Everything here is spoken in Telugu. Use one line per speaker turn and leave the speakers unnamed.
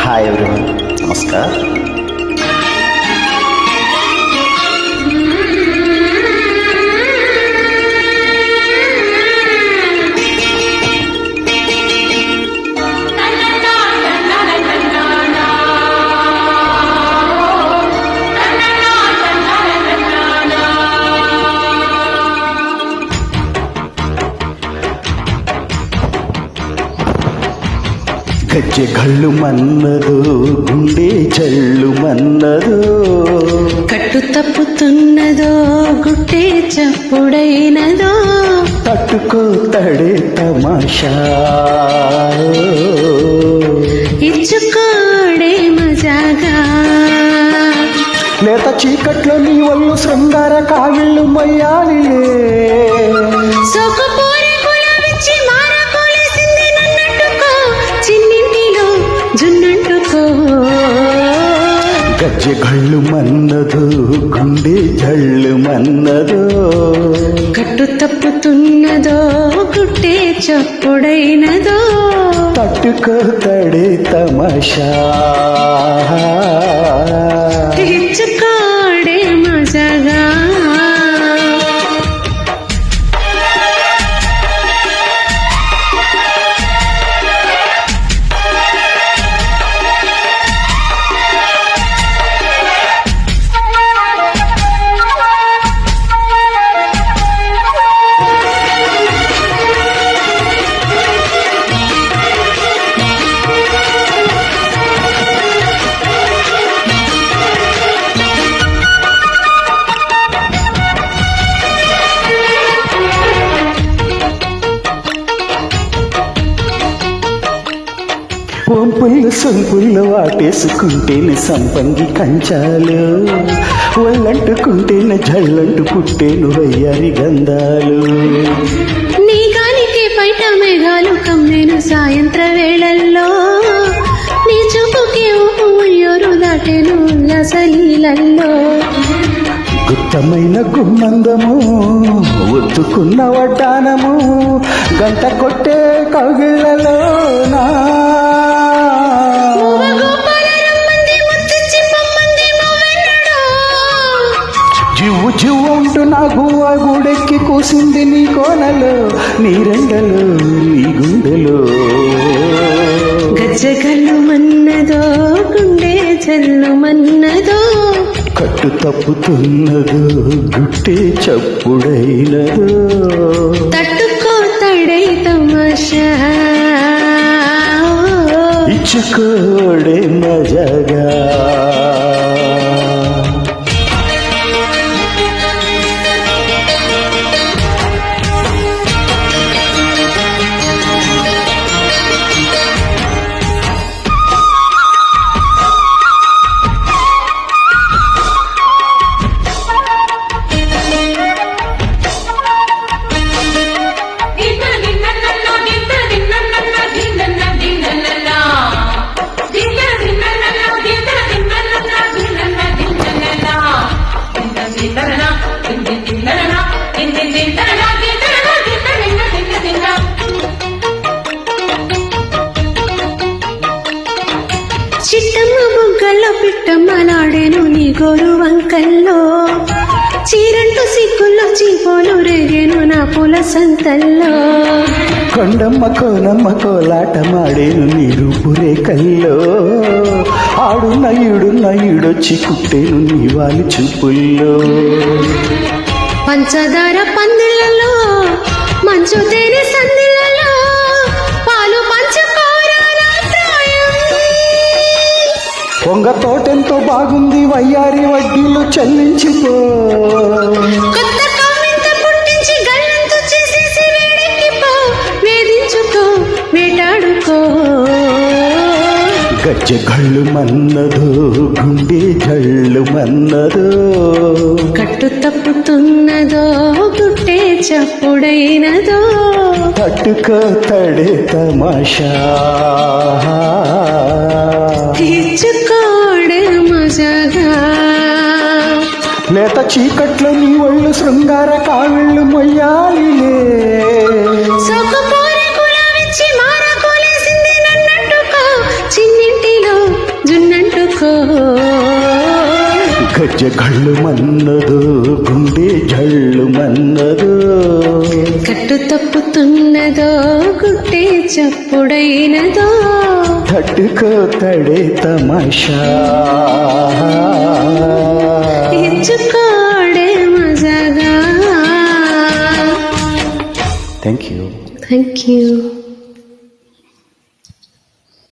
హాయ్ ఎవ్రీవన్, నమస్కార్. గజ్జె గళ్ళు మన్నదో, గుండె జల్లు మన్నదో,
కట్టు తప్పుతున్నదో, గుట్టే చప్పుడైనదో,
తట్టుకోతడే తమాషా,
ఇచ్చుకోడే మజాగా.
లేత చీకట్లో నీ ఒళ్ళు శృంగార కావిళ్ళు మొయ్యాలిలే.
సోకుపోరే కులమిచ్చి మారకోలేసింది నన్నట్టుకో, చిన్నింటిలో జున్నంటుకో.
గజ్జె గళ్ళు మన్నదో, గుండె జల్లు మన్నదో,
కట్టు తప్పుతున్నదో, గుట్టే చప్పుడైనదో,
తట్టుకోతడే తమాషా,
ఇచ్చుకోడే మజాగా.
వంపుళ్ళు సొంపుళ్ళు వాటేసుకుంటేనే సంపంగి కంచాలు, ఒళ్ళంటుకుంటేనే జల్లంటు పుట్టేను వయ్యారి గంధాలు.
నీ గాలికి బయట మేఘాలు కమ్మేను సాయంత్ర వేళల్లో, నీ చూపుకి ఊరు దాటేను ఉల్లాసలీలల్లో.
గుత్తమైన గుమ్మందము, ఒత్తుకున్న వడ్డానము, గంట కొట్టే కౌగిళ్లలో నా జివ్వు జివ్వు అంటూ నా గువ్వ గూడెక్కి కూసింది నీ కోనలో, నీ రెండలో, నీ గుండెలో.
గజ్జగల్లు మన్నదో, గుండె జల్లు మన్నదో,
కట్టు తప్పుతున్నదో, గుట్టే చప్పుడైనదో,
తట్టుకో తడై తమాషా,
ఇచ్చుకోడే మజగా.
చిట్టమ్మ బుగ్గల్లో పిట్టమ్మలాడేను నీ గోరు వంకల్లో, చీరంటు సిగ్గుల్లో చీపోలు రేగేను నా పూల సంతల్లో.
కొండమ్మ కోనమ్మ కోలాటమాడేను నీ రూపురే కల్లో, ఆడు నయుడొచ్చి కుట్టేను నీ వాలి చూపుల్లో.
పంచదార పందిళ్ళలో, మంచు తేనె సందిళ్ళలో, పాలు పంచుకోరా నా ప్రాయం.
పొంగ తోటెంతో బాగుంది వయ్యారి వడ్డీలు చెల్లించిపో.
కొత్త కవిత పుట్టించి గల్లంతు చేసేసి వేడెక్కిపో, వేధించుకో వేటాడుకో.
గజ్జె గళ్ళు మన్నదో, గుండె జల్లు మన్నదో,
కట్టు తప్పుతున్నదో, గుట్టే చప్పుడైనదో,
తట్టుకోతడే తమాషా,
తీర్చుకోడే మజాగా.
లేత చీకట్లో నీ ఒళ్ళు శృంగార కావిళ్ళు మొయ్యాలిలే.
సోకుపోరే కులమిచ్చి మారకోలేసింది నన్నట్టుకో, చిన్ని
గజ్జ గళ్ళు మన్నదు గుండె జళ్ళు మన్నదు
కట్టు తప్పుతున్నదో గుట్టే చప్పుడైనదో
తట్టుకోతడే తమాషా
ఇచ్చుకోడే మజాగా.
Thank you.
Thank you.